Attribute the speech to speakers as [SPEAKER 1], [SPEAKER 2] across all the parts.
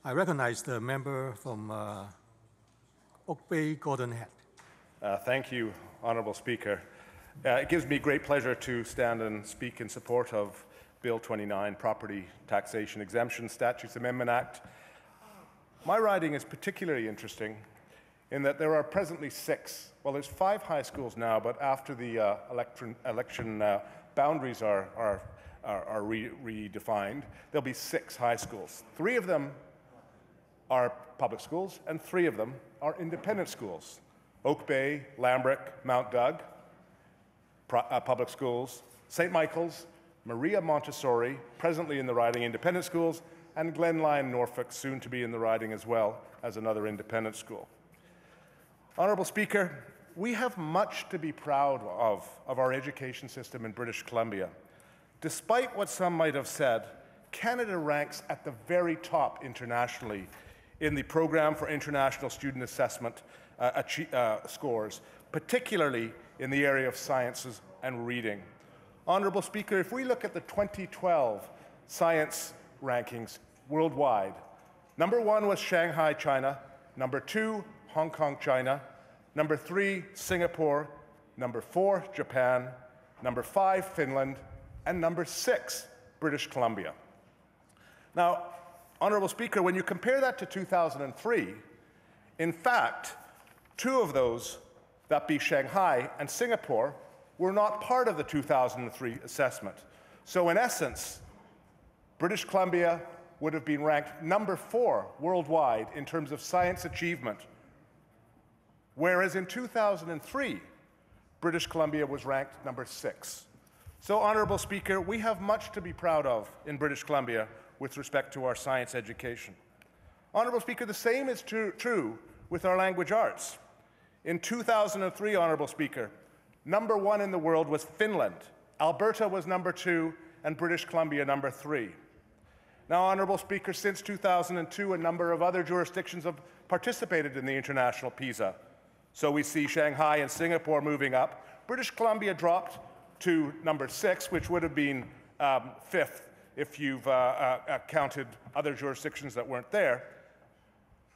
[SPEAKER 1] I recognize the member from Oak Bay, Gordon Head.
[SPEAKER 2] Thank you, Honourable Speaker. It gives me great pleasure to stand and speak in support of Bill 29, Property Taxation Exemption Statutes Amendment Act. My riding is particularly interesting in that there are presently 6, well, there's 5 high schools now, but after the election boundaries are redefined, there'll be 6 high schools. 3 of them are public schools, and 3 of them are independent schools. Oak Bay, Lambrick, Mount Doug, public schools, St. Michael's, Maria Montessori, presently in the riding independent schools, and Glen Lyon, Norfolk, soon to be in the riding as well as another independent school. Honourable Speaker, we have much to be proud of our education system in British Columbia. Despite what some might have said, Canada ranks at the very top internationally in the Program for International Student Assessment scores, particularly in the area of sciences and reading. Honourable Speaker, if we look at the 2012 science rankings worldwide, number 1 was Shanghai, China, number 2, Hong Kong, China, number 3, Singapore, number 4, Japan, number 5, Finland, and number 6, British Columbia. Now, Honourable Speaker, when you compare that to 2003, in fact, 2 of those, that be Shanghai and Singapore, were not part of the 2003 assessment. So in essence, British Columbia would have been ranked number 4 worldwide in terms of science achievement, whereas in 2003, British Columbia was ranked number 6. So, Honourable Speaker, we have much to be proud of in British Columbia with respect to our science education. Honourable Speaker, the same is true with our language arts. In 2003, Honourable Speaker, number 1 in the world was Finland, Alberta was number 2, and British Columbia number 3. Now, Honourable Speaker, since 2002, a number of other jurisdictions have participated in the international PISA. So we see Shanghai and Singapore moving up. British Columbia dropped to number 6, which would have been 5th if you've counted other jurisdictions that weren't there.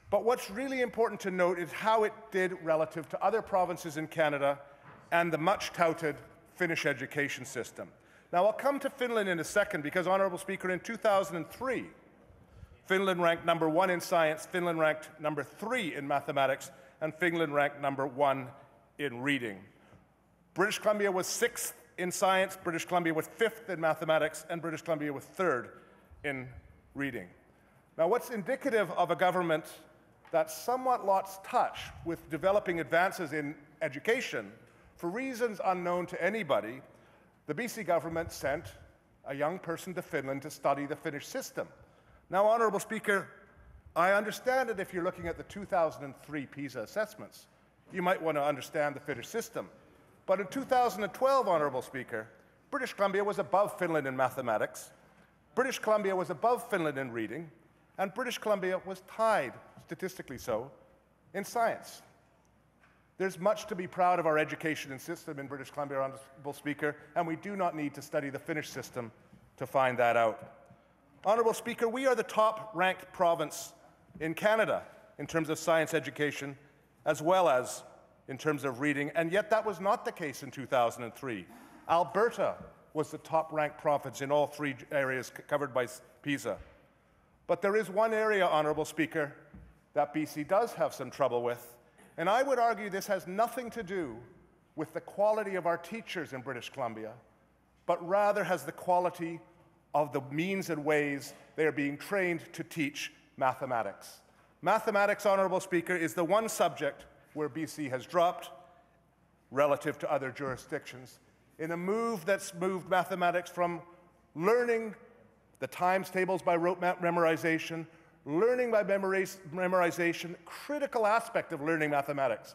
[SPEAKER 2] But what's really important to note is how it did relative to other provinces in Canada and the much-touted Finnish education system. Now, I'll come to Finland in a second because, Honourable Speaker, in 2003, Finland ranked number 1 in science, Finland ranked number 3 in mathematics, and Finland ranked number 1 in reading. British Columbia was 6th in science, British Columbia was 5th in mathematics, and British Columbia was 3rd in reading. Now, what's indicative of a government that somewhat lost touch with developing advances in education, for reasons unknown to anybody, the BC government sent a young person to Finland to study the Finnish system. Now, Honourable Speaker, I understand that if you're looking at the 2003 PISA assessments, you might want to understand the Finnish system. But in 2012, Honourable Speaker, British Columbia was above Finland in mathematics, British Columbia was above Finland in reading, and British Columbia was tied, statistically so, in science. There's much to be proud of our education system in British Columbia, Honourable Speaker, and we do not need to study the Finnish system to find that out. Honourable Speaker, we are the top-ranked province in Canada in terms of science education, as well as in terms of reading, and yet that was not the case in 2003. Alberta was the top-ranked province in all 3 areas covered by PISA. But there is one area, Honourable Speaker, that BC does have some trouble with, and I would argue this has nothing to do with the quality of our teachers in British Columbia, but rather has the quality of the means and ways they are being trained to teach mathematics. Mathematics, Honourable Speaker, is the one subject where BC has dropped relative to other jurisdictions in a move that's moved mathematics from learning the times tables by rote memorization, learning by memorization, critical aspect of learning mathematics,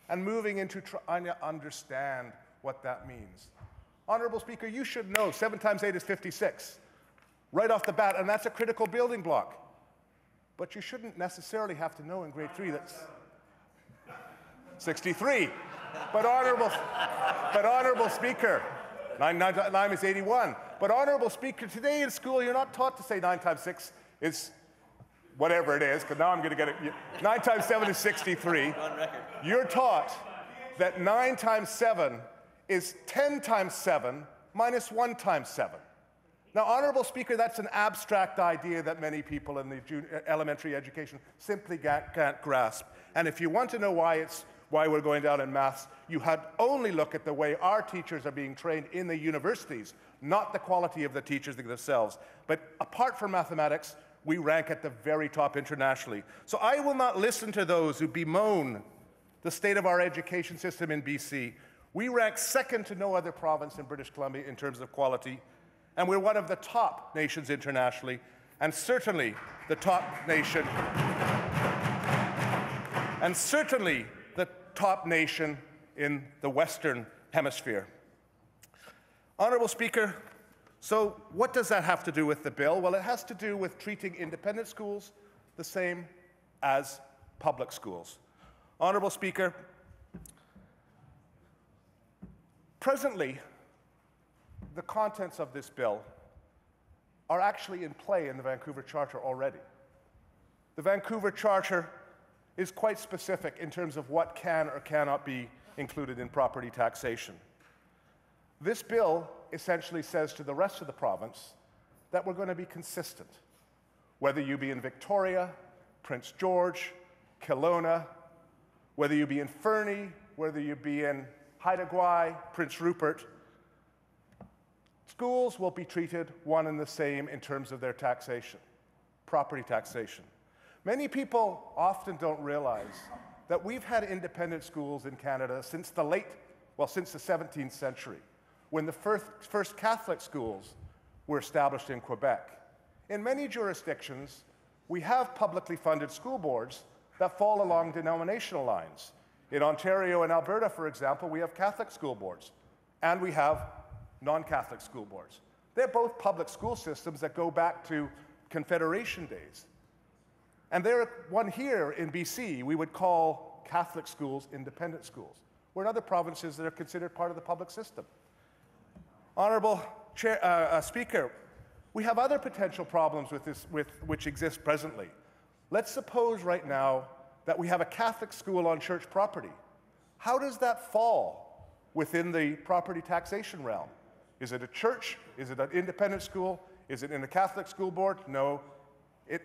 [SPEAKER 2] and moving into trying to understand what that means. Honourable Speaker, you should know 7 times 8 is 56, right off the bat, and that's a critical building block. But you shouldn't necessarily have to know in grade 3 that's 63. But Honourable Speaker, 9 is 81. But Honourable Speaker, today in school you're not taught to say 9 times 6 is whatever it is, because now I'm going to get it. 9 times 7 is 63.
[SPEAKER 3] On record.
[SPEAKER 2] You're taught that 9 times 7 is 10 times 7 minus 1 times 7. Now, Honorable Speaker, that's an abstract idea that many people in the elementary education simply can't grasp. And if you want to know why we're going down in maths, you had only look at the way our teachers are being trained in the universities, not the quality of the teachers themselves. But apart from mathematics, we rank at the very top internationally. So I will not listen to those who bemoan the state of our education system in BC. We rank second to no other province in British Columbia in terms of quality, and we're one of the top nations internationally, and certainly the top nation, in the Western Hemisphere. Honourable Speaker, so what does that have to do with the bill? Well, it has to do with treating independent schools the same as public schools. Honourable Speaker, presently, the contents of this bill are actually in play in the Vancouver Charter already. The Vancouver Charter is quite specific in terms of what can or cannot be included in property taxation. This bill essentially says to the rest of the province that we're going to be consistent. Whether you be in Victoria, Prince George, Kelowna, whether you be in Fernie, whether you be in Haida Gwaii, Prince Rupert, schools will be treated one and the same in terms of their taxation, property taxation. Many people often don't realize that we've had independent schools in Canada since the 17th century, when the first Catholic schools were established in Quebec. In many jurisdictions, we have publicly funded school boards that fall along denominational lines. In Ontario and Alberta, for example, we have Catholic school boards, and we have non-Catholic school boards. They're both public school systems that go back to Confederation days. And there one here in BC, we would call Catholic schools independent schools. We're in other provinces that are considered part of the public system. Honourable Speaker, we have other potential problems which exist presently. Let's suppose right now that we have a Catholic school on church property. How does that fall within the property taxation realm? Is it a church? Is it an independent school? Is it in the Catholic school board? No.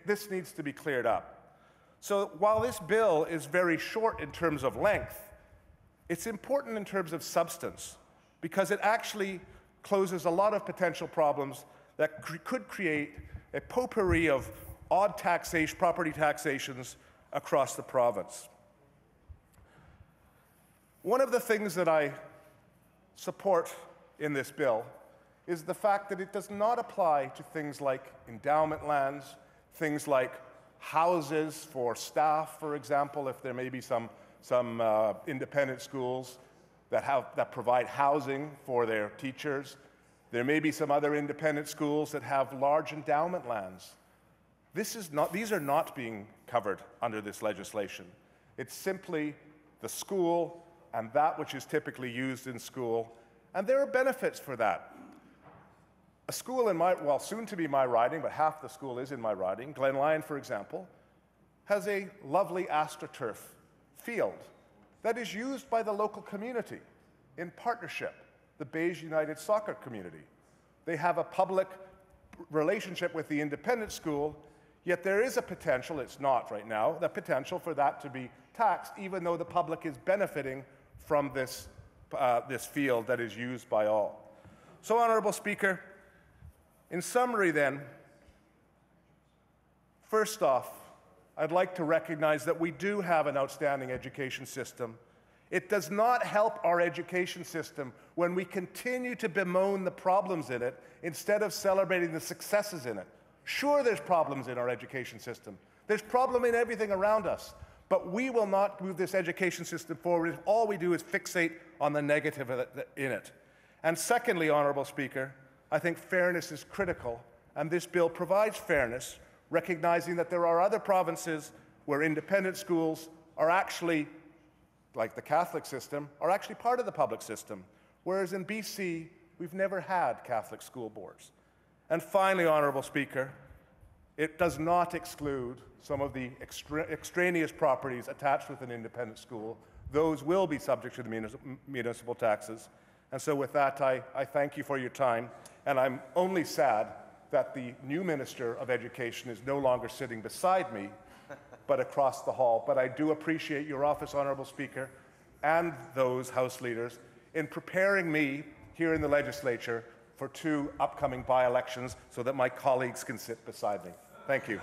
[SPEAKER 2] This needs to be cleared up. So while this bill is very short in terms of length, it's important in terms of substance because it actually closes a lot of potential problems that could create a potpourri of odd property taxations across the province. One of the things that I support in this bill is the fact that it does not apply to things like endowment lands, things like houses for staff, for example, if there may be some independent schools that provide housing for their teachers. There may be some other independent schools that have large endowment lands. These are not being covered under this legislation. It's simply the school and that which is typically used in school, and there are benefits for that. A school in soon to be my riding, but half the school is in my riding, Glen Lyon, for example, has a lovely AstroTurf field that is used by the local community in partnership, the Bays United Soccer community. They have a public relationship with the independent school, yet there is a potential, it's not right now, the potential for that to be taxed, even though the public is benefiting from this field that is used by all. So, Honourable Speaker, in summary then, first off, I'd like to recognize that we do have an outstanding education system. It does not help our education system when we continue to bemoan the problems in it instead of celebrating the successes in it. Sure, there's problems in our education system. There's problem in everything around us. But we will not move this education system forward if all we do is fixate on the negative in it. And secondly, Honourable Speaker, I think fairness is critical, and this bill provides fairness, recognizing that there are other provinces where independent schools are actually, like the Catholic system, are actually part of the public system, whereas in BC, we've never had Catholic school boards. And finally, Honourable Speaker, It does not exclude some of the extraneous properties attached with an independent school. Those will be subject to the municipal taxes. And so with that, I thank you for your time, and I'm only sad that the new Minister of Education is no longer sitting beside me, but across the hall. But I do appreciate your office, Honourable Speaker, and those House leaders in preparing me here in the Legislature for 2 upcoming by-elections so that my colleagues can sit beside me. Thank you.